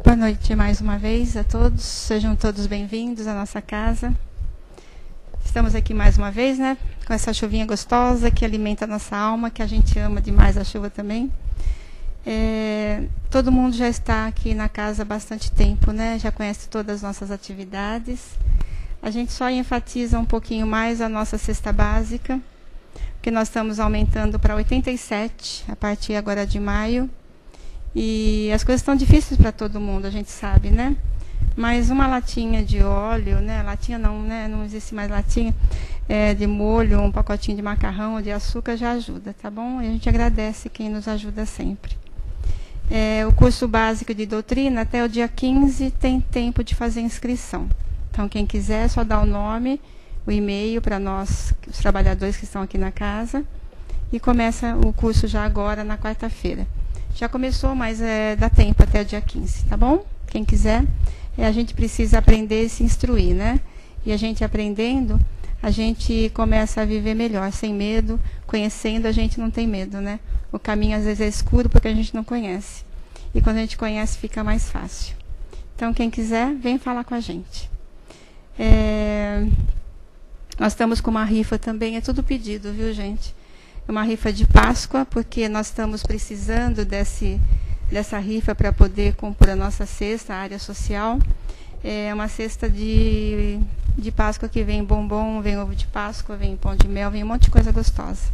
Boa noite mais uma vez a todos. Sejam todos bem-vindos à nossa casa. Estamos aqui mais uma vez, né? Com essa chuvinha gostosa que alimenta a nossa alma, que a gente ama demais a chuva também. Todo mundo já está aqui na casa há bastante tempo, né? Já conhece todas as nossas atividades. A gente só enfatiza um pouquinho mais a nossa cesta básica, que nós estamos aumentando para 87 a partir agora de maio. E as coisas estão difíceis para todo mundo, a gente sabe, né? Mas uma latinha de óleo, né? Latinha não, né? Não existe mais latinha. De molho, um pacotinho de macarrão ou de açúcar já ajuda, tá bom? E a gente agradece quem nos ajuda sempre. O curso básico de doutrina, até o dia 15, tem tempo de fazer inscrição. Então, quem quiser, só dá o nome, o e-mail para nós, os trabalhadores que estão aqui na casa. E começa o curso já agora, na quarta-feira. Já começou, mas dá tempo até o dia 15, tá bom? Quem quiser, a gente precisa aprender e se instruir, né? E a gente aprendendo, a gente começa a viver melhor, sem medo. Conhecendo, a gente não tem medo, né? O caminho às vezes é escuro porque a gente não conhece. E quando a gente conhece, fica mais fácil. Então, quem quiser, vem falar com a gente. Nós estamos com uma rifa também, é tudo pedido, viu, gente? Uma rifa de Páscoa, porque nós estamos precisando dessa rifa para poder compor a nossa cesta, a área social. É uma cesta de Páscoa que vem bombom, vem ovo de Páscoa, vem pão de mel, vem um monte de coisa gostosa.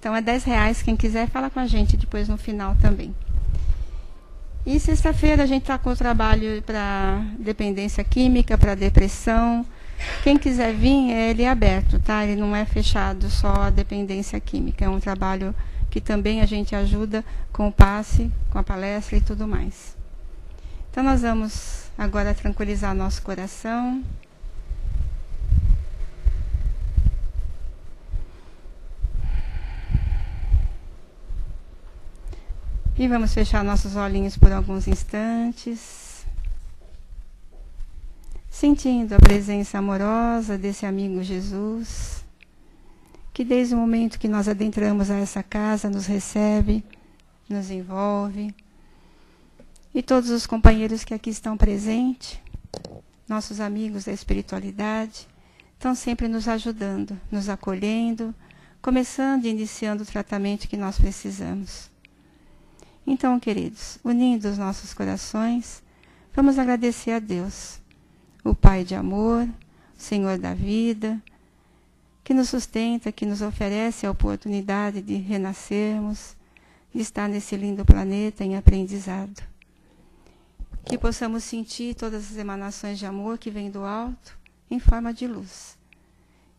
Então é R$10, quem quiser fala com a gente depois no final também. E sexta-feira a gente está com o trabalho para dependência química, para depressão. Quem quiser vir, ele é aberto, tá? Ele não é fechado só a dependência química. É um trabalho que também a gente ajuda com o passe, com a palestra e tudo mais. Então, nós vamos agora tranquilizar nosso coração. E vamos fechar nossos olhinhos por alguns instantes. Sentindo a presença amorosa desse amigo Jesus, que desde o momento que nós adentramos a essa casa, nos recebe, nos envolve. E todos os companheiros que aqui estão presentes, nossos amigos da espiritualidade, estão sempre nos ajudando, nos acolhendo, começando e iniciando o tratamento que nós precisamos. Então, queridos, unindo os nossos corações, vamos agradecer a Deus, o Pai de amor, o Senhor da vida, que nos sustenta, que nos oferece a oportunidade de renascermos, de estar nesse lindo planeta em aprendizado. Que possamos sentir todas as emanações de amor que vêm do alto, em forma de luz,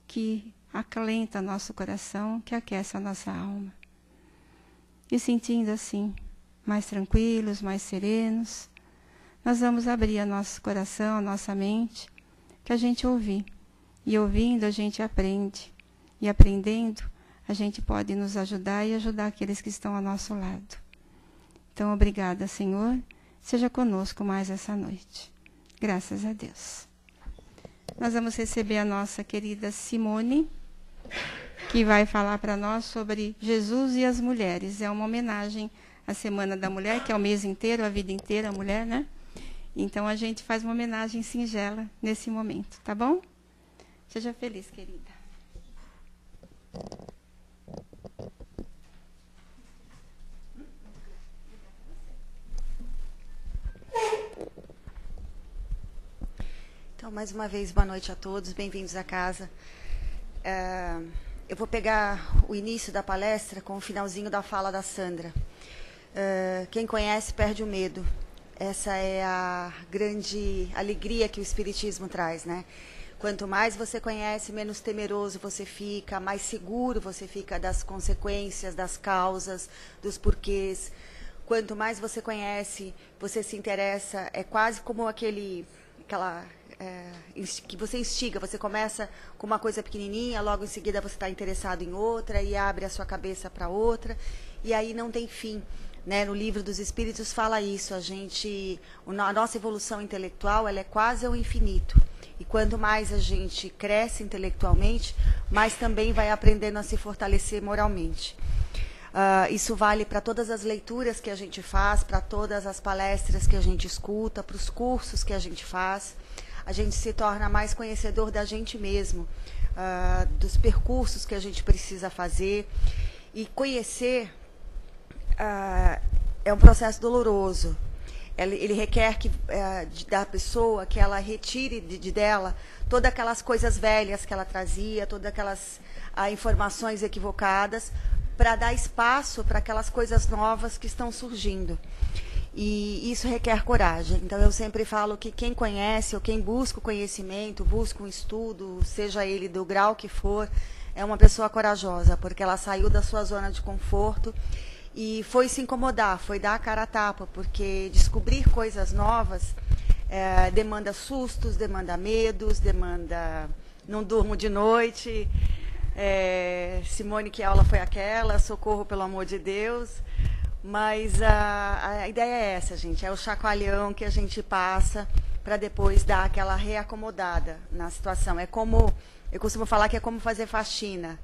que acalenta nosso coração, que aquece a nossa alma. E sentindo assim, mais tranquilos, mais serenos, nós vamos abrir nosso coração, a nossa mente, para a gente ouvir. E ouvindo, a gente aprende. E aprendendo, a gente pode nos ajudar e ajudar aqueles que estão ao nosso lado. Então, obrigada, Senhor. Seja conosco mais essa noite. Graças a Deus. Nós vamos receber a nossa querida Simone, que vai falar para nós sobre Jesus e as mulheres. É uma homenagem à Semana da Mulher, que é o mês inteiro, a vida inteira, a mulher, né? Então, a gente faz uma homenagem singela nesse momento, tá bom? Seja feliz, querida. Então, mais uma vez, boa noite a todos, bem-vindos à casa. Eu vou pegar o início da palestra com o finalzinho da fala da Sandra. Quem conhece perde o medo. Essa é a grande alegria que o Espiritismo traz, né? Quanto mais você conhece, menos temeroso você fica, mais seguro você fica das consequências, das causas, dos porquês. Quanto mais você conhece, você se interessa, é quase como que você instiga, você começa com uma coisa pequenininha, logo em seguida você está interessado em outra e abre a sua cabeça para outra, e aí não tem fim. Né, no Livro dos Espíritos fala isso, a nossa evolução intelectual ela é quase ao infinito. E quanto mais a gente cresce intelectualmente, mais também vai aprendendo a se fortalecer moralmente. Isso vale para todas as leituras que a gente faz, para todas as palestras que a gente escuta, para os cursos que a gente faz. A gente se torna mais conhecedor da gente mesmo, dos percursos que a gente precisa fazer. E conhecer é um processo doloroso. Ele requer da pessoa que ela retire dela todas aquelas coisas velhas que ela trazia, todas aquelas informações equivocadas, para dar espaço para aquelas coisas novas que estão surgindo. E isso requer coragem. Então, eu sempre falo que quem conhece, ou quem busca o conhecimento, busca um estudo, seja ele do grau que for, é uma pessoa corajosa, porque ela saiu da sua zona de conforto e foi se incomodar, foi dar a cara a tapa, porque descobrir coisas novas demanda sustos, demanda medos, demanda não durmo de noite, Simone, que aula foi aquela, socorro pelo amor de Deus. Mas a ideia é essa, gente, é o chacoalhão que a gente passa para depois dar aquela reacomodada na situação. É como, eu costumo falar que é como fazer faxina.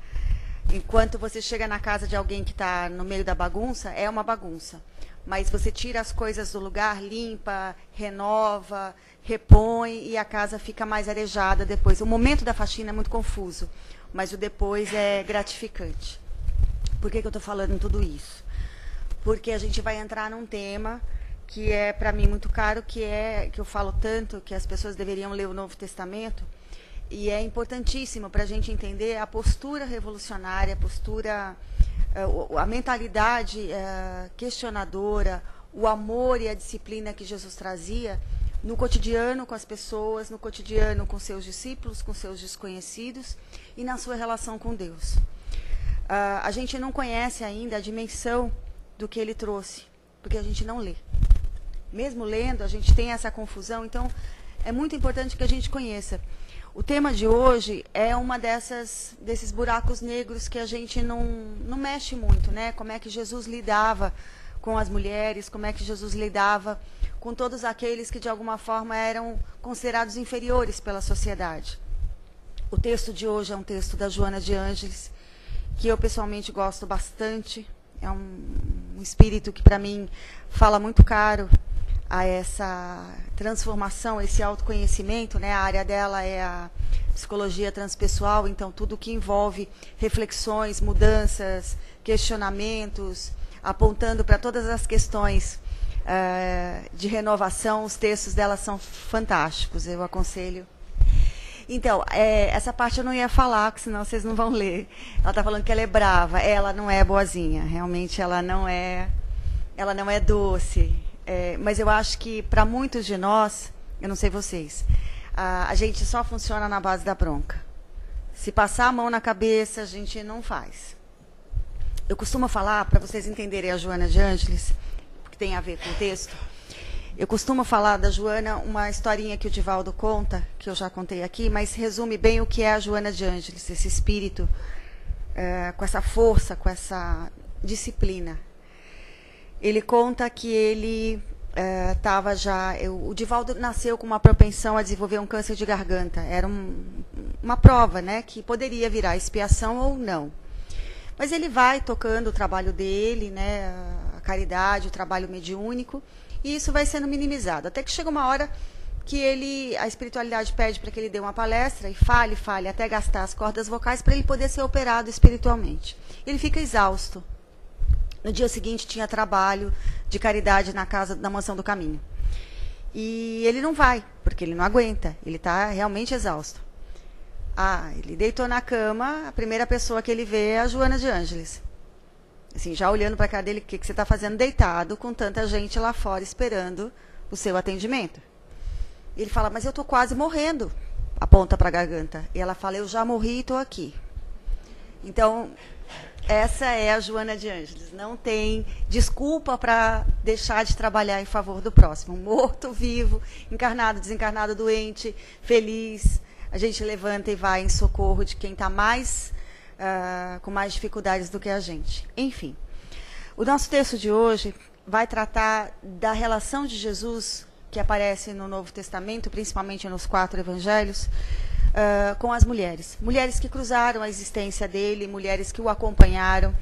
Enquanto você chega na casa de alguém que está no meio da bagunça, é uma bagunça. Mas você tira as coisas do lugar, limpa, renova, repõe e a casa fica mais arejada depois. O momento da faxina é muito confuso, mas o depois é gratificante. Por que eu estou falando tudo isso? Porque a gente vai entrar num tema que é, para mim, muito caro, que eu falo tanto, que as pessoas deveriam ler o Novo Testamento, e é importantíssimo para a gente entender a postura revolucionária, a mentalidade questionadora, o amor e a disciplina que Jesus trazia no cotidiano com as pessoas, no cotidiano com seus discípulos, com seus desconhecidos e na sua relação com Deus. A gente não conhece ainda a dimensão do que ele trouxe, porque a gente não lê. Mesmo lendo, a gente tem essa confusão, então é muito importante que a gente conheça. O tema de hoje é uma desses buracos negros que a gente não mexe muito, né? Como é que Jesus lidava com as mulheres, como é que Jesus lidava com todos aqueles que de alguma forma eram considerados inferiores pela sociedade. O texto de hoje é um texto da Joana de Ângeles, que eu pessoalmente gosto bastante. É um espírito que, para mim, fala muito caro a essa transformação, esse autoconhecimento, né? A área dela é a psicologia transpessoal, então tudo que envolve reflexões, mudanças, questionamentos, apontando para todas as questões de renovação, os textos dela são fantásticos, eu aconselho. Então, essa parte eu não ia falar, porque senão vocês não vão ler. Ela está falando que ela é brava. Ela não é boazinha. Realmente, ela não é doce. Mas eu acho que, para muitos de nós, eu não sei vocês, a gente só funciona na base da bronca. Se passar a mão na cabeça, a gente não faz. Eu costumo falar, para vocês entenderem a Joana de Ângeles, que tem a ver com o texto, eu costumo falar da Joana uma historinha que o Divaldo conta, que eu já contei aqui, mas resume bem o que é a Joana de Ângeles, esse espírito, com essa força, com essa disciplina. Ele conta que ele estava o Divaldo nasceu com uma propensão a desenvolver um câncer de garganta. Era uma prova, né, que poderia virar expiação ou não. Mas ele vai tocando o trabalho dele, né, a caridade, o trabalho mediúnico, e isso vai sendo minimizado. Até que chega uma hora que a espiritualidade pede para que ele dê uma palestra e fale, até gastar as cordas vocais para ele poder ser operado espiritualmente. Ele fica exausto. No dia seguinte tinha trabalho de caridade na Mansão do Caminho. E ele não vai, porque ele não aguenta, ele está realmente exausto. Ele deitou na cama, a primeira pessoa que ele vê é a Joana de Ângeles. Assim, já olhando para a cara dele, o que você está fazendo deitado com tanta gente lá fora esperando o seu atendimento? E ele fala, mas eu estou quase morrendo, aponta para a garganta. E ela fala, eu já morri e estou aqui. Então, essa é a Joana de Ângeles. Não tem desculpa para deixar de trabalhar em favor do próximo. Morto, vivo, encarnado, desencarnado, doente, feliz. A gente levanta e vai em socorro de quem está com mais dificuldades do que a gente. Enfim, o nosso texto de hoje vai tratar da relação de Jesus, que aparece no Novo Testamento, principalmente nos 4 evangelhos, com as mulheres. Mulheres que cruzaram a existência dele, mulheres que o acompanharam,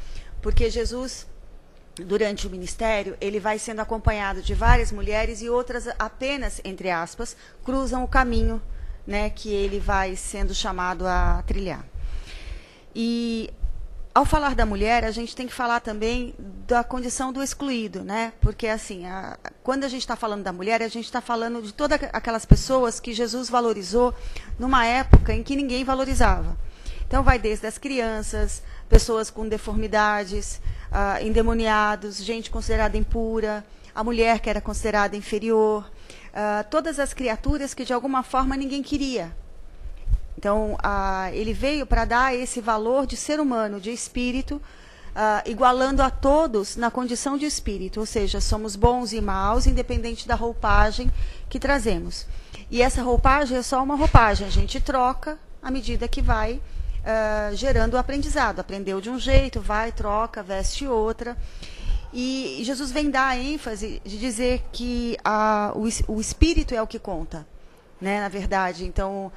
porque Jesus, durante o ministério, ele vai sendo acompanhado de várias mulheres e outras apenas, entre aspas, cruzam o caminho, né, que ele vai sendo chamado a trilhar. E ao falar da mulher, a gente tem que falar também da condição do excluído, né? Porque, assim, quando a gente está falando da mulher, a gente está falando de todas aquelas pessoas que Jesus valorizou numa época em que ninguém valorizava. Então, vai desde as crianças, pessoas com deformidades, endemoniados, gente considerada impura, a mulher que era considerada inferior, todas as criaturas que, de alguma forma, ninguém queria. Então, ele veio para dar esse valor de ser humano, de espírito, igualando a todos na condição de espírito, ou seja, somos bons e maus, independente da roupagem que trazemos. E essa roupagem é só uma roupagem, a gente troca à medida que vai gerando o aprendizado. Aprendeu de um jeito, vai, troca, veste outra. E Jesus vem dar a ênfase de dizer que o espírito é o que conta, né, na verdade. Então,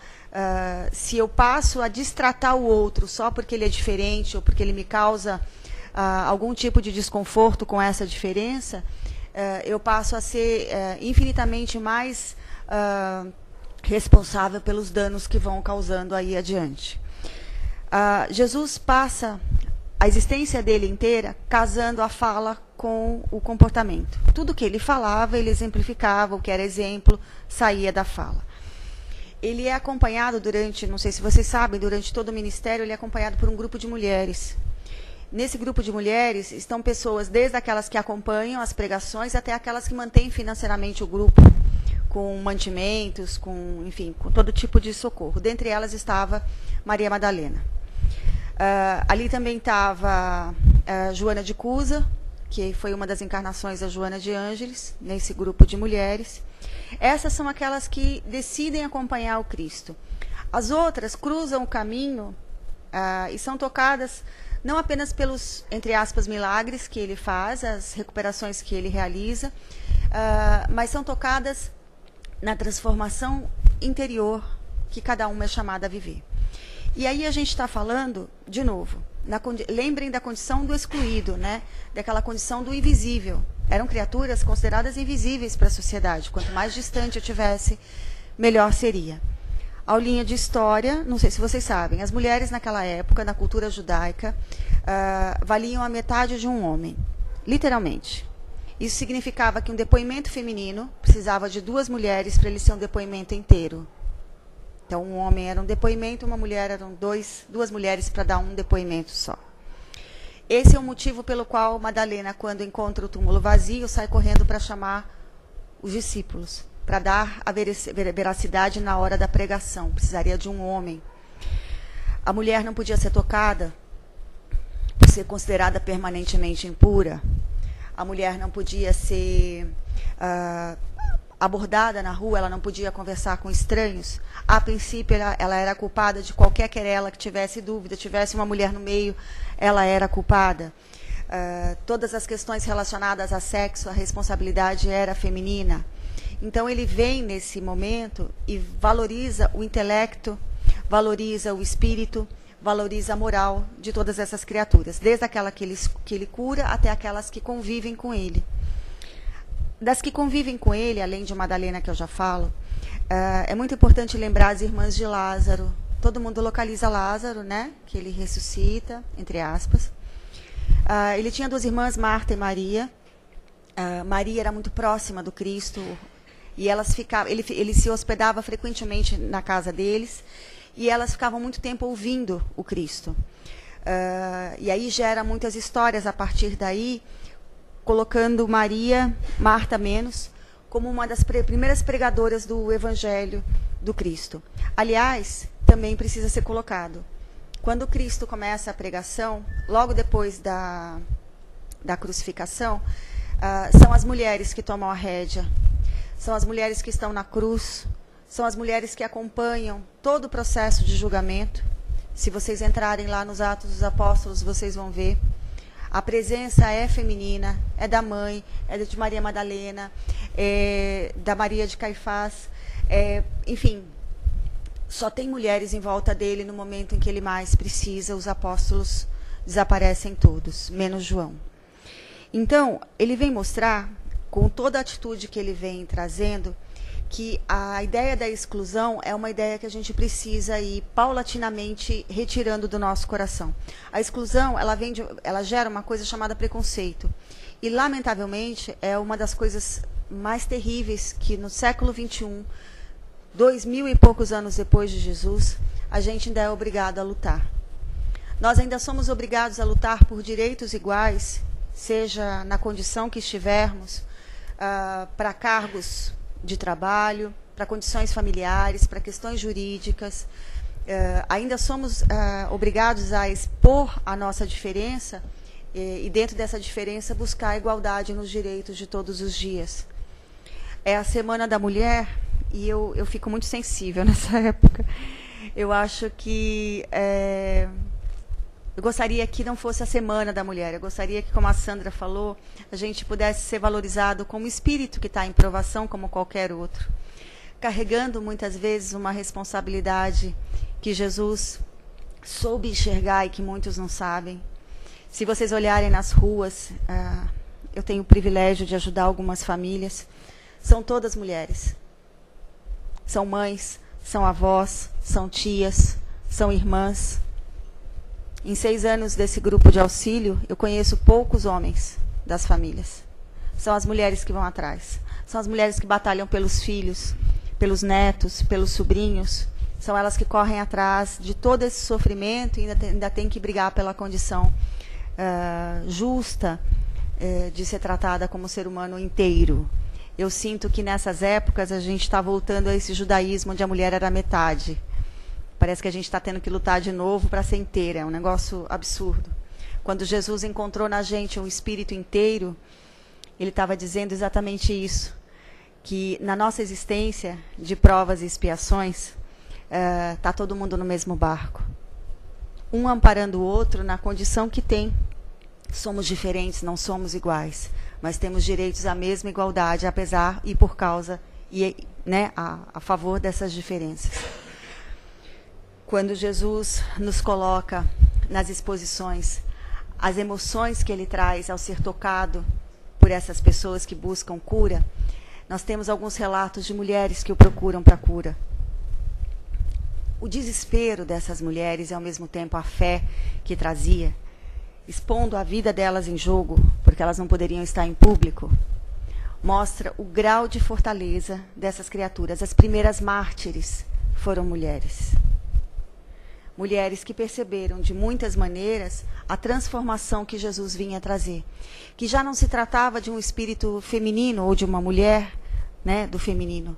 se eu passo a destratar o outro só porque ele é diferente ou porque ele me causa algum tipo de desconforto com essa diferença, eu passo a ser infinitamente mais responsável pelos danos que vão causando aí adiante. Jesus passa a existência dele inteira casando a fala com o comportamento. Tudo que ele falava, ele exemplificava, o que era exemplo, saía da fala. Ele é acompanhado durante, não sei se vocês sabem, durante todo o ministério, ele é acompanhado por um grupo de mulheres. Nesse grupo de mulheres estão pessoas, desde aquelas que acompanham as pregações até aquelas que mantêm financeiramente o grupo, com mantimentos, enfim, com todo tipo de socorro. Dentre elas estava Maria Madalena. Ali também estava Joana de Cusa, que foi uma das encarnações da Joana de Ângeles, nesse grupo de mulheres. Essas são aquelas que decidem acompanhar o Cristo. As outras cruzam o caminho e são tocadas não apenas pelos, entre aspas, milagres que ele faz, as recuperações que ele realiza, mas são tocadas na transformação interior que cada uma é chamada a viver. E aí a gente está falando, de novo, lembrem da condição do excluído, né? Daquela condição do invisível. Eram criaturas consideradas invisíveis para a sociedade. Quanto mais distante eu tivesse, melhor seria. Aulinha de história, não sei se vocês sabem, as mulheres naquela época, na cultura judaica, valiam a metade de um homem, literalmente. Isso significava que um depoimento feminino precisava de 2 mulheres para ele ser um depoimento inteiro. Então, um homem era um depoimento, uma mulher eram 2 mulheres para dar um depoimento só. Esse é o motivo pelo qual Madalena, quando encontra o túmulo vazio, sai correndo para chamar os discípulos, para dar a veracidade na hora da pregação. Precisaria de um homem. A mulher não podia ser tocada por ser considerada permanentemente impura. A mulher não podia ser abordada na rua, ela não podia conversar com estranhos. A princípio, ela era culpada de qualquer querela que tivesse dúvida, tivesse uma mulher no meio, ela era culpada. Todas as questões relacionadas a sexo, a responsabilidade era feminina. Então, ele vem nesse momento e valoriza o intelecto, valoriza o espírito, valoriza a moral de todas essas criaturas, desde aquela que ele cura até aquelas que convivem com ele. Das que convivem com ele, além de Madalena, que eu já falo, é muito importante lembrar as irmãs de Lázaro. Todo mundo localiza Lázaro, né? Que ele ressuscita, entre aspas. Ele tinha 2 irmãs, Marta e Maria. Maria era muito próxima do Cristo e ele se hospedava frequentemente na casa deles e elas ficavam muito tempo ouvindo o Cristo. E aí gera muitas histórias a partir daí, colocando Maria, Marta menos, como uma das primeiras pregadoras do Evangelho do Cristo. Aliás, também precisa ser colocado, quando Cristo começa a pregação, logo depois da crucificação, são as mulheres que tomam a rédea, são as mulheres que estão na cruz, são as mulheres que acompanham todo o processo de julgamento. Se vocês entrarem lá nos Atos dos Apóstolos, vocês vão ver. A presença é feminina, é da mãe, é de Maria Madalena, é da Maria de Caifás, enfim, só tem mulheres em volta dele no momento em que ele mais precisa. Os apóstolos desaparecem todos, menos João. Então, ele vem mostrar, com toda a atitude que ele vem trazendo, que a ideia da exclusão é uma ideia que a gente precisa ir paulatinamente retirando do nosso coração. A exclusão, ela gera uma coisa chamada preconceito. E, lamentavelmente, é uma das coisas mais terríveis que no século XXI, 2000 e poucos anos depois de Jesus, a gente ainda é obrigado a lutar. Nós ainda somos obrigados a lutar por direitos iguais, seja na condição que estivermos, para cargos de trabalho, para condições familiares, para questões jurídicas. Ainda somos obrigados a expor a nossa diferença e dentro dessa diferença, buscar a igualdade nos direitos de todos os dias. É a Semana da Mulher e eu fico muito sensível nessa época. Eu acho que... eu gostaria que não fosse a Semana da Mulher. Eu gostaria que, como a Sandra falou, a gente pudesse ser valorizado como espírito que está em provação, como qualquer outro. Carregando, muitas vezes, uma responsabilidade que Jesus soube enxergar e que muitos não sabem. Se vocês olharem nas ruas, eu tenho o privilégio de ajudar algumas famílias. São todas mulheres. São mães, são avós, são tias, são irmãs. Em 6 anos desse grupo de auxílio, eu conheço poucos homens das famílias. São as mulheres que vão atrás. São as mulheres que batalham pelos filhos, pelos netos, pelos sobrinhos. São elas que correm atrás de todo esse sofrimento e ainda tem que brigar pela condição justa de ser tratada como ser humano inteiro. Eu sinto que nessas épocas a gente está voltando a esse judaísmo onde a mulher era metade. Parece que a gente está tendo que lutar de novo para ser inteira. É um negócio absurdo. Quando Jesus encontrou na gente um espírito inteiro, ele estava dizendo exatamente isso. Que na nossa existência de provas e expiações, está todo mundo no mesmo barco. Um amparando o outro na condição que tem. Somos diferentes, não somos iguais. Mas temos direitos à mesma igualdade, apesar e por causa, a favor dessas diferenças. Quando Jesus nos coloca nas exposições, as emoções que ele traz ao ser tocado por essas pessoas que buscam cura, nós temos alguns relatos de mulheres que o procuram para cura. O desespero dessas mulheres e, ao mesmo tempo, a fé que trazia, expondo a vida delas em jogo, porque elas não poderiam estar em público, mostra o grau de fortaleza dessas criaturas. As primeiras mártires foram mulheres. Mulheres que perceberam, de muitas maneiras, a transformação que Jesus vinha trazer. Que já não se tratava de um espírito feminino ou de uma mulher, do feminino,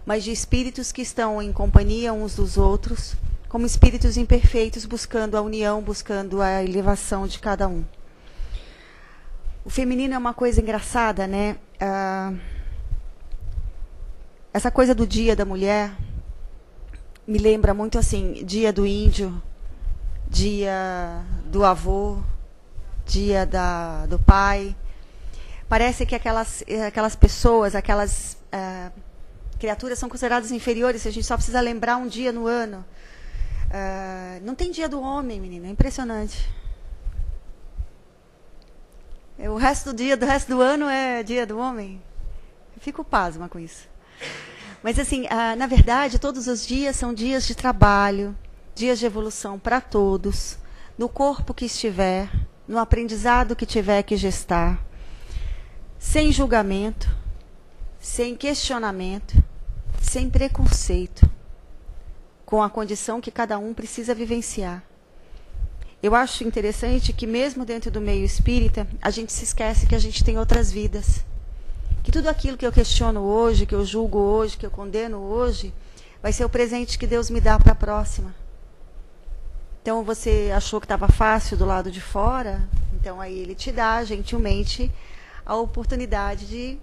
mas de espíritos que estão em companhia uns dos outros, como espíritos imperfeitos, buscando a união, buscando a elevação de cada um. O feminino é uma coisa engraçada, né? Essa coisa do Dia da Mulher me lembra muito assim, Dia do Índio, Dia do Avô, Dia do Pai. Parece que aquelas pessoas, aquelas criaturas são consideradas inferiores, a gente só precisa lembrar um dia no ano. Não tem Dia do Homem, menina, é impressionante. O resto do ano é Dia do Homem. Eu fico pasma com isso. Mas, assim, na verdade, todos os dias são dias de trabalho, dias de evolução para todos, no corpo que estiver, no aprendizado que tiver que gestar, sem julgamento, sem questionamento, sem preconceito, com a condição que cada um precisa vivenciar. Eu acho interessante que, mesmo dentro do meio espírita, a gente se esquece que a gente tem outras vidas. Que tudo aquilo que eu questiono hoje, que eu julgo hoje, que eu condeno hoje, vai ser o presente que Deus me dá para a próxima. Então, você achou que estava fácil do lado de fora, então aí ele te dá, gentilmente, a oportunidade de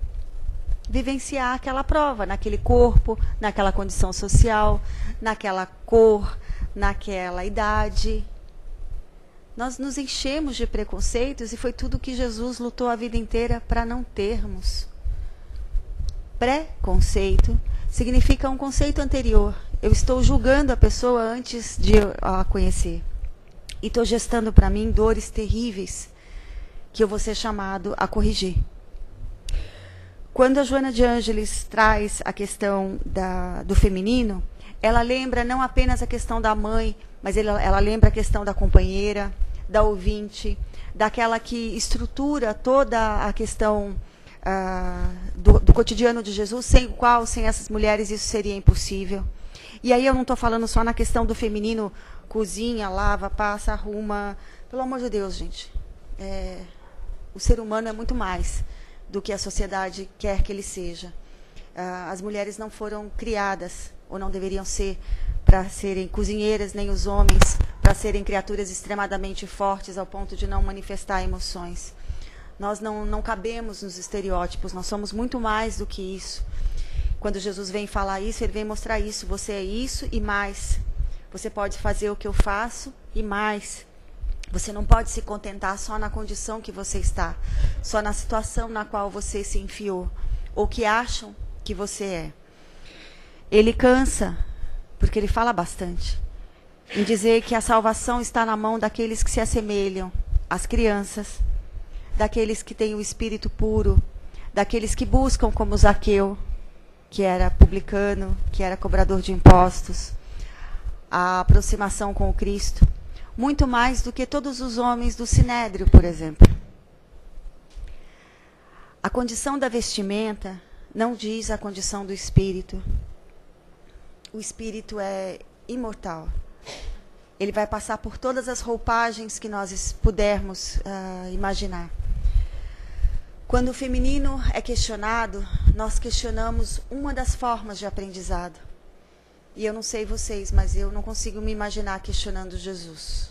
vivenciar aquela prova, naquele corpo, naquela condição social, naquela cor, naquela idade. Nós nos enchemos de preconceitos e foi tudo que Jesus lutou a vida inteira para não termos. Preconceito significa um conceito anterior. Eu estou julgando a pessoa antes de a conhecer. E estou gestando para mim dores terríveis que eu vou ser chamado a corrigir. Quando a Joana de Ângeles traz a questão do feminino, ela lembra não apenas a questão da mãe, mas ela lembra a questão da companheira, da ouvinte, daquela que estrutura toda a questão do cotidiano de Jesus, sem o qual, sem essas mulheres, isso seria impossível. E aí eu não estou falando só na questão do feminino, cozinha, lava, passa, arruma. Pelo amor de Deus, gente. O ser humano é muito mais do que a sociedade quer que ele seja. As mulheres não foram criadas, ou não deveriam ser, para serem cozinheiras, nem os homens, para serem criaturas extremadamente fortes ao ponto de não manifestar emoções. Nós não cabemos nos estereótipos, nós somos muito mais do que isso. Quando Jesus vem falar isso, ele vem mostrar isso. Você é isso e mais. Você pode fazer o que eu faço e mais. Você não pode se contentar só na condição que você está, só na situação na qual você se enfiou, ou que acham que você é. Ele cansa, porque ele fala bastante, em dizer que a salvação está na mão daqueles que se assemelham às crianças, daqueles que têm o espírito puro, daqueles que buscam como Zaqueu, que era publicano, que era cobrador de impostos, a aproximação com o Cristo. Muito mais do que todos os homens do Sinédrio, por exemplo. A condição da vestimenta não diz a condição do espírito. O espírito é imortal. Ele vai passar por todas as roupagens que nós pudermos imaginar. Quando o feminino é questionado, nós questionamos uma das formas de aprendizado. E eu não sei vocês, mas eu não consigo me imaginar questionando Jesus,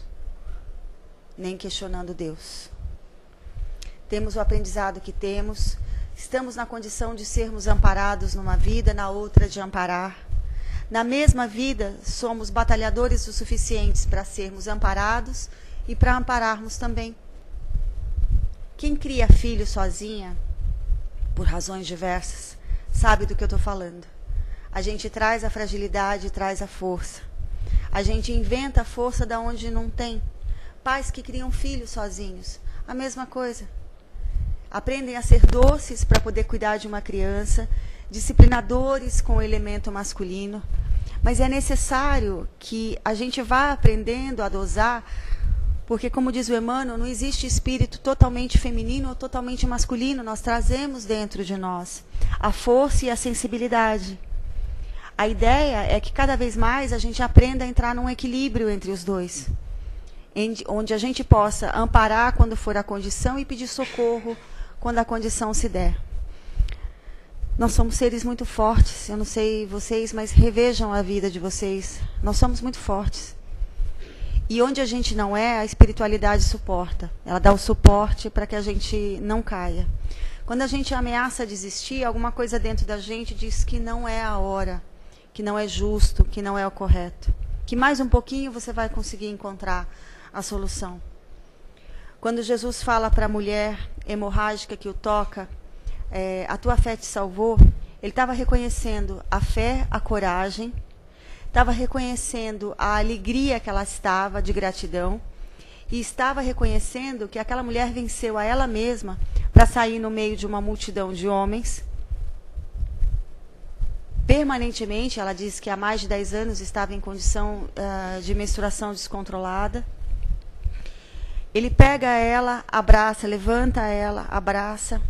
nem questionando Deus. Temos o aprendizado que temos, estamos na condição de sermos amparados numa vida, na outra de amparar. Na mesma vida, somos batalhadores o suficientes para sermos amparados e para ampararmos também. Quem cria filho sozinha, por razões diversas, sabe do que eu estou falando. A gente traz a fragilidade, traz a força. A gente inventa a força da onde não tem. Pais que criam filhos sozinhos, a mesma coisa. Aprendem a ser doces para poder cuidar de uma criança, disciplinadores com o elemento masculino. Mas é necessário que a gente vá aprendendo a dosar, porque, como diz o Emmanuel, não existe espírito totalmente feminino ou totalmente masculino. Nós trazemos dentro de nós a força e a sensibilidade. A ideia é que cada vez mais a gente aprenda a entrar num equilíbrio entre os dois, onde a gente possa amparar quando for a condição e pedir socorro quando a condição se der. Nós somos seres muito fortes, eu não sei vocês, mas revejam a vida de vocês. Nós somos muito fortes. E onde a gente não é, a espiritualidade suporta. Ela dá o suporte para que a gente não caia. Quando a gente ameaça desistir, alguma coisa dentro da gente diz que não é a hora, que não é justo, que não é o correto. Que mais um pouquinho você vai conseguir encontrar a solução. Quando Jesus fala para a mulher hemorrágica que o toca, a tua fé te salvou, ele estava reconhecendo a fé, a coragem, estava reconhecendo a alegria que ela estava de gratidão e estava reconhecendo que aquela mulher venceu a ela mesma para sair no meio de uma multidão de homens. Permanentemente, ela diz que há mais de 10 anos estava em condição de menstruação descontrolada. Ele pega ela, abraça, levanta ela, abraça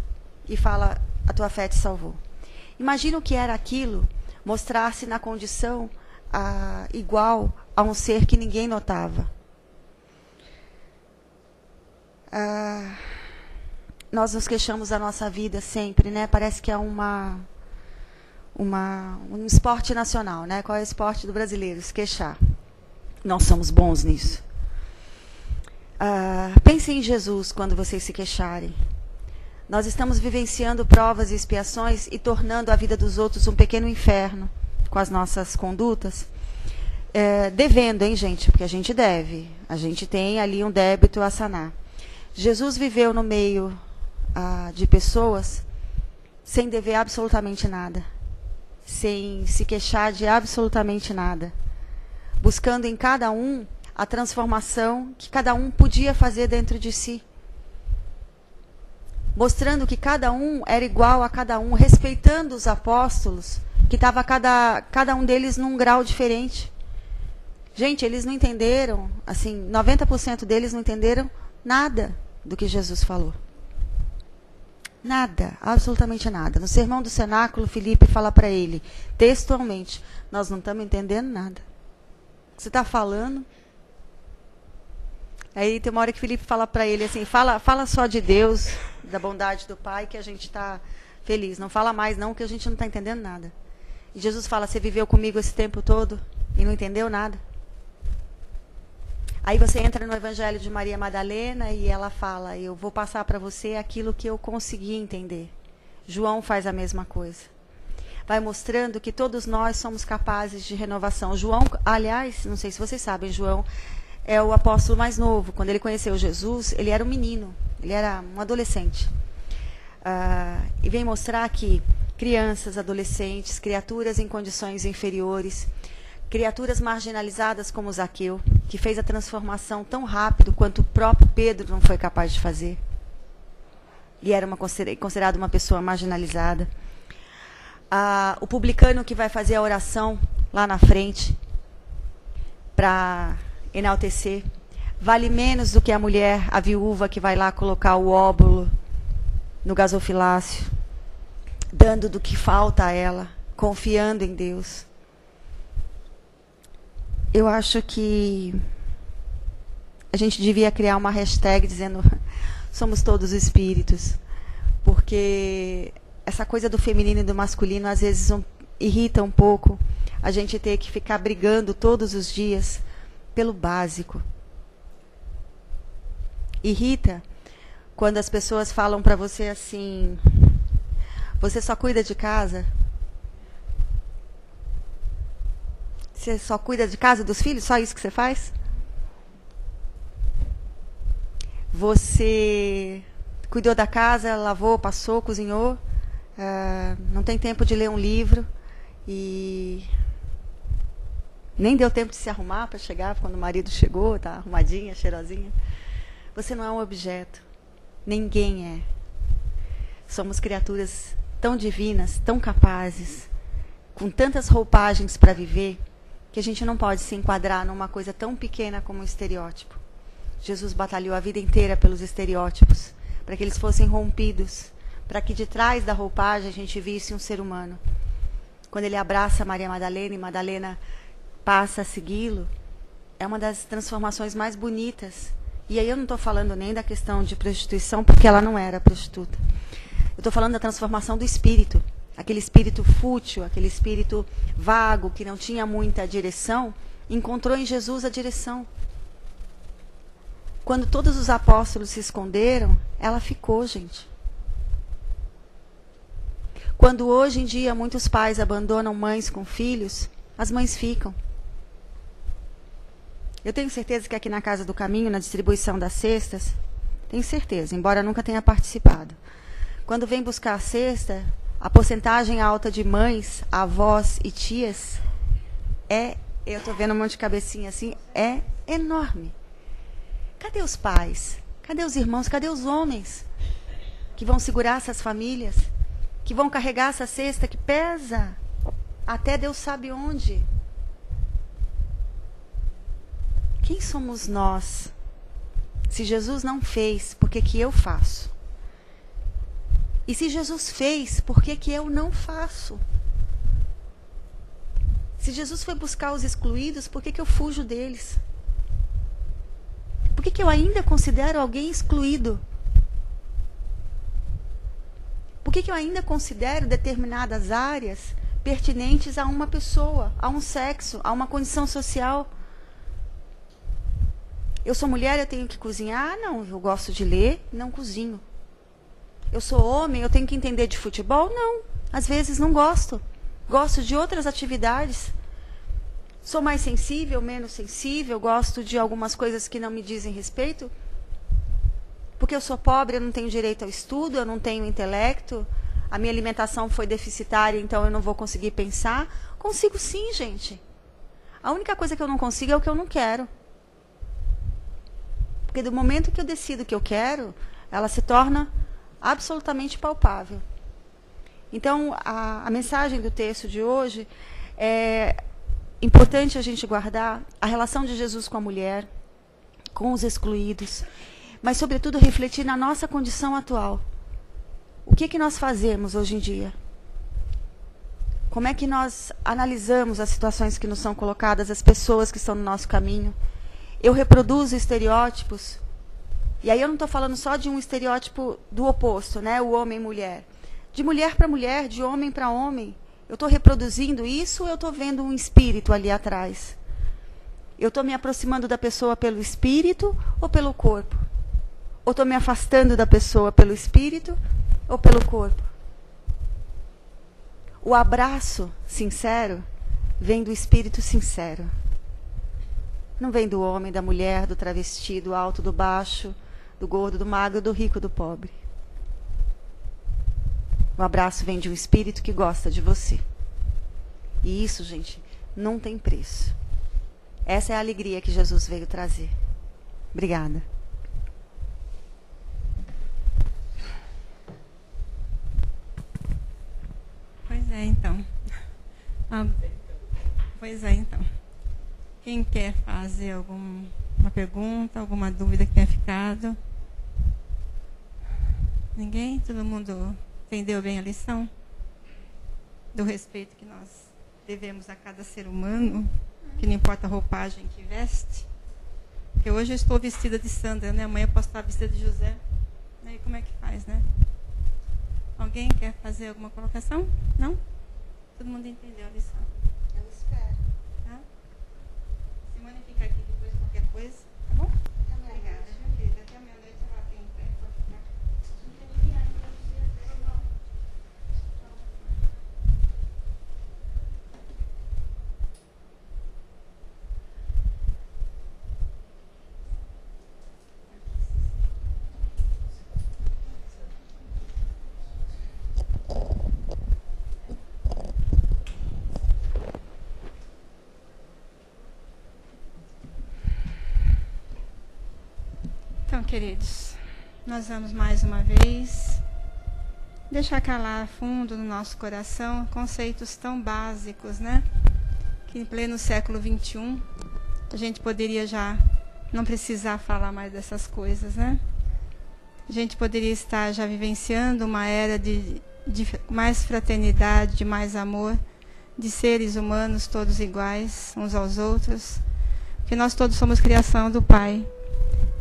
e fala, a tua fé te salvou. Imagina o que era aquilo, mostrar-se na condição igual a um ser que ninguém notava. Nós nos queixamos da nossa vida sempre, né? Parece que é um esporte nacional, né? Qual é o esporte do brasileiro? Se queixar. Nós somos bons nisso. Pensem em Jesus quando vocês se queixarem. Nós estamos vivenciando provas e expiações e tornando a vida dos outros um pequeno inferno com as nossas condutas. Devendo, hein, gente? Porque a gente deve. A gente tem ali um débito a sanar. Jesus viveu no meio de pessoas sem dever absolutamente nada. Sem se queixar de absolutamente nada. Buscando em cada um a transformação que cada um podia fazer dentro de si. Mostrando que cada um era igual a cada um, respeitando os apóstolos, que estava cada um deles num grau diferente. Gente, eles não entenderam, assim, 90% deles não entenderam nada do que Jesus falou. Nada, absolutamente nada. No Sermão do Cenáculo, Filipe fala para ele, textualmente, nós não estamos entendendo nada. O que você está falando? Aí tem uma hora que Filipe fala para ele assim, fala só de Deus, da bondade do Pai, que a gente está feliz. Não fala mais não, que a gente não está entendendo nada. E Jesus fala, você viveu comigo esse tempo todo e não entendeu nada? Aí você entra no Evangelho de Maria Madalena e ela fala, eu vou passar para você aquilo que eu consegui entender. João faz a mesma coisa. Vai mostrando que todos nós somos capazes de renovação. João, aliás, não sei se vocês sabem, João é o apóstolo mais novo. Quando ele conheceu Jesus, ele era um menino, ele era um adolescente. E vem mostrar que crianças, adolescentes, criaturas em condições inferiores, criaturas marginalizadas como Zaqueu, que fez a transformação tão rápido quanto o próprio Pedro não foi capaz de fazer. E era considerado uma pessoa marginalizada. O publicano que vai fazer a oração lá na frente para enaltecer, vale menos do que a mulher, a viúva que vai lá colocar o óbolo no gasofilácio, dando do que falta a ela, confiando em Deus. Eu acho que a gente devia criar uma hashtag dizendo somos todos espíritos, porque essa coisa do feminino e do masculino às vezes irrita um pouco a gente ter que ficar brigando todos os dias pelo básico. Irrita quando as pessoas falam para você assim, você só cuida de casa? Você só cuida de casa e dos filhos? Só isso que você faz? Você cuidou da casa, lavou, passou, cozinhou, não tem tempo de ler um livro e nem deu tempo de se arrumar para chegar quando o marido chegou, tá arrumadinha, cheirosinha. Você não é um objeto. Ninguém é. Somos criaturas tão divinas, tão capazes, com tantas roupagens para viver, que a gente não pode se enquadrar numa coisa tão pequena como um estereótipo. Jesus batalhou a vida inteira pelos estereótipos, para que eles fossem rompidos, para que de trás da roupagem a gente visse um ser humano. Quando ele abraça Maria Madalena e Madalena passa a segui-lo, é uma das transformações mais bonitas. E aí eu não estou falando nem da questão de prostituição, porque ela não era prostituta. Eu estou falando da transformação do espírito. Aquele espírito fútil, aquele espírito vago, que não tinha muita direção, encontrou em Jesus a direção. Quando todos os apóstolos se esconderam, ela ficou, gente. Quando hoje em dia muitos pais abandonam mães com filhos, as mães ficam. Eu tenho certeza que aqui na Casa do Caminho, na distribuição das cestas, tenho certeza, embora nunca tenha participado. Quando vem buscar a cesta, a porcentagem alta de mães, avós e tias eu estou vendo um monte de cabecinha assim, é enorme. Cadê os pais? Cadê os irmãos? Cadê os homens que vão segurar essas famílias? Que vão carregar essa cesta que pesa até Deus sabe onde? Quem somos nós? Se Jesus não fez, por que que eu faço? E se Jesus fez, por que que eu não faço? Se Jesus foi buscar os excluídos, por que que eu fujo deles? Por que que eu ainda considero alguém excluído? Por que que eu ainda considero determinadas áreas pertinentes a uma pessoa, a um sexo, a uma condição social? Eu sou mulher, eu tenho que cozinhar? Não, eu gosto de ler, não cozinho. Eu sou homem, eu tenho que entender de futebol? Não, às vezes não gosto. Gosto de outras atividades. Sou mais sensível, menos sensível, gosto de algumas coisas que não me dizem respeito. Porque eu sou pobre, eu não tenho direito ao estudo, eu não tenho intelecto, a minha alimentação foi deficitária, então eu não vou conseguir pensar. Consigo sim, gente. A única coisa que eu não consigo é o que eu não quero. Porque do momento que eu decido que eu quero, ela se torna absolutamente palpável. Então, a mensagem do texto de hoje é importante a gente guardar a relação de Jesus com a mulher, com os excluídos, mas, sobretudo, refletir na nossa condição atual. O que nós fazemos hoje em dia? Como é que nós analisamos as situações que nos são colocadas, as pessoas que estão no nosso caminho? Eu reproduzo estereótipos, e aí eu não estou falando só de um estereótipo do oposto, né? O homem e mulher. De mulher para mulher, de homem para homem. Eu estou reproduzindo isso ou eu estou vendo um espírito ali atrás? Eu estou me aproximando da pessoa pelo espírito ou pelo corpo? Ou estou me afastando da pessoa pelo espírito ou pelo corpo? O abraço sincero vem do espírito sincero. Não vem do homem, da mulher, do travesti, do alto, do baixo, do gordo, do magro, do rico, do pobre. O abraço vem de um espírito que gosta de você. E isso, gente, não tem preço. Essa é a alegria que Jesus veio trazer. Obrigada. Pois é, então. Quem quer fazer alguma pergunta, alguma dúvida que tenha ficado? Ninguém? Todo mundo entendeu bem a lição? Do respeito que nós devemos a cada ser humano, que não importa a roupagem que veste. Porque hoje eu estou vestida de Sandra, né? Amanhã eu posso estar vestida de José. E como é que faz, né? Alguém quer fazer alguma colocação? Não? Todo mundo entendeu a lição? Eu espero. Tá? Simone fica aqui depois de qualquer coisa, tá bom? Obrigada, viu, querida? Até meia-noite ela tem em pé. Pode ficar. Então, queridos, nós vamos mais uma vez deixar calar fundo no nosso coração conceitos tão básicos, né? Que em pleno século XXI a gente poderia já não precisar falar mais dessas coisas, né? A gente poderia estar já vivenciando uma era de mais fraternidade, de mais amor, de seres humanos todos iguais uns aos outros, porque nós todos somos criação do Pai.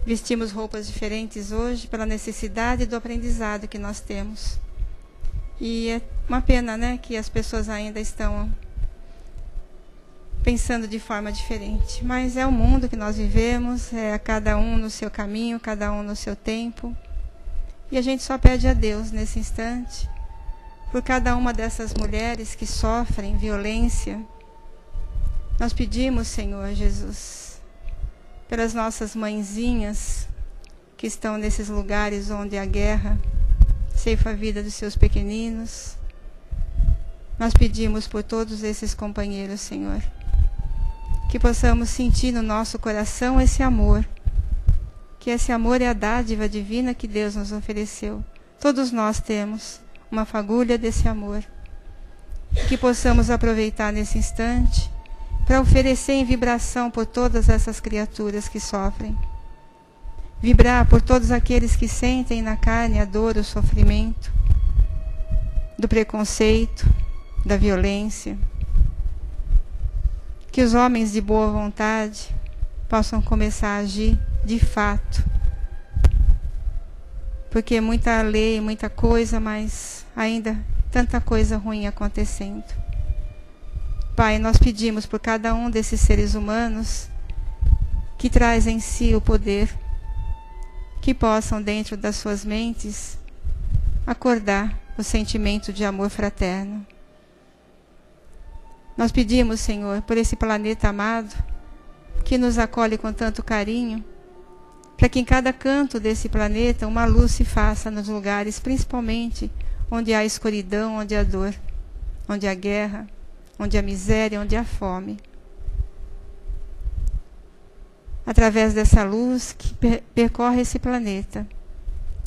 Vestimos roupas diferentes hoje pela necessidade do aprendizado que nós temos. E é uma pena, né, que as pessoas ainda estão pensando de forma diferente. Mas é o mundo que nós vivemos, é cada um no seu caminho, cada um no seu tempo. E a gente só pede a Deus nesse instante, por cada uma dessas mulheres que sofrem violência. Nós pedimos, Senhor Jesus, pelas nossas mãezinhas que estão nesses lugares onde a guerra ceifa a vida dos seus pequeninos. Nós pedimos por todos esses companheiros, Senhor, que possamos sentir no nosso coração esse amor, que esse amor é a dádiva divina que Deus nos ofereceu. Todos nós temos uma fagulha desse amor, que possamos aproveitar nesse instante para oferecer em vibração por todas essas criaturas que sofrem. Vibrar por todos aqueles que sentem na carne a dor, o sofrimento, do preconceito, da violência. Que os homens de boa vontade possam começar a agir de fato. Porque muita lei, muita coisa, mas ainda tanta coisa ruim acontecendo. Pai, nós pedimos por cada um desses seres humanos que traz em si o poder, que possam dentro das suas mentes acordar o sentimento de amor fraterno. Nós pedimos, Senhor, por esse planeta amado, que nos acolhe com tanto carinho, para que em cada canto desse planeta uma luz se faça nos lugares, principalmente onde há escuridão, onde há dor, onde há guerra, onde há miséria, onde há fome. através dessa luz que percorre esse planeta,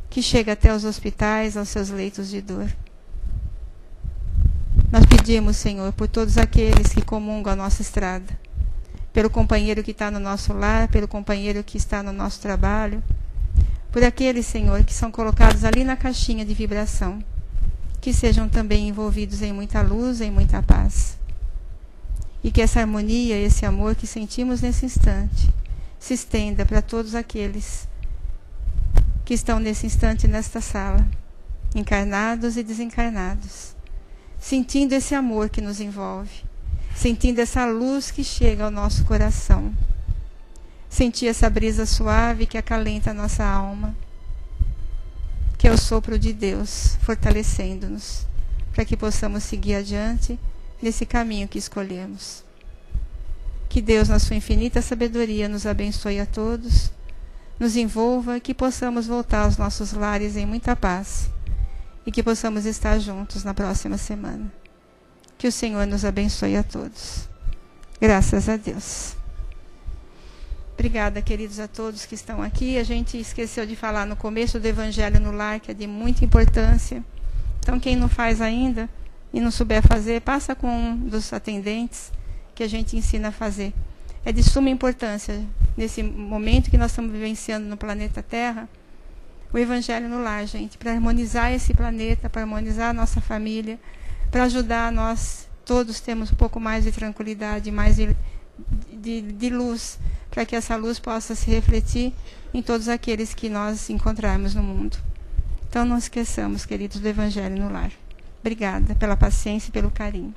que chega até os hospitais, aos seus leitos de dor. Nós pedimos, Senhor, por todos aqueles que comungam a nossa estrada, pelo companheiro que está no nosso lar, pelo companheiro que está no nosso trabalho, por aqueles, Senhor, que são colocados ali na caixinha de vibração, que sejam também envolvidos em muita luz, em muita paz. E que essa harmonia, esse amor que sentimos nesse instante, se estenda para todos aqueles que estão nesse instante nesta sala, encarnados e desencarnados, sentindo esse amor que nos envolve, sentindo essa luz que chega ao nosso coração, sentir essa brisa suave que acalenta a nossa alma, que é o sopro de Deus fortalecendo-nos, para que possamos seguir adiante nesse caminho que escolhemos. Que Deus, na sua infinita sabedoria, nos abençoe a todos, nos envolva e que possamos voltar aos nossos lares em muita paz e que possamos estar juntos na próxima semana. Que o Senhor nos abençoe a todos. Graças a Deus. Obrigada, queridos, a todos que estão aqui. A gente esqueceu de falar no começo do Evangelho no Lar, que é de muita importância. Então, quem não faz ainda e não souber fazer, passa com um dos atendentes que a gente ensina a fazer. É de suma importância, nesse momento que nós estamos vivenciando no planeta Terra, o Evangelho no Lar, gente, para harmonizar esse planeta, para harmonizar a nossa família, para ajudar nós todos termos um pouco mais de tranquilidade, mais de luz, para que essa luz possa se refletir em todos aqueles que nós encontrarmos no mundo. Então não esqueçamos, queridos, do Evangelho no Lar. Obrigada pela paciência e pelo carinho.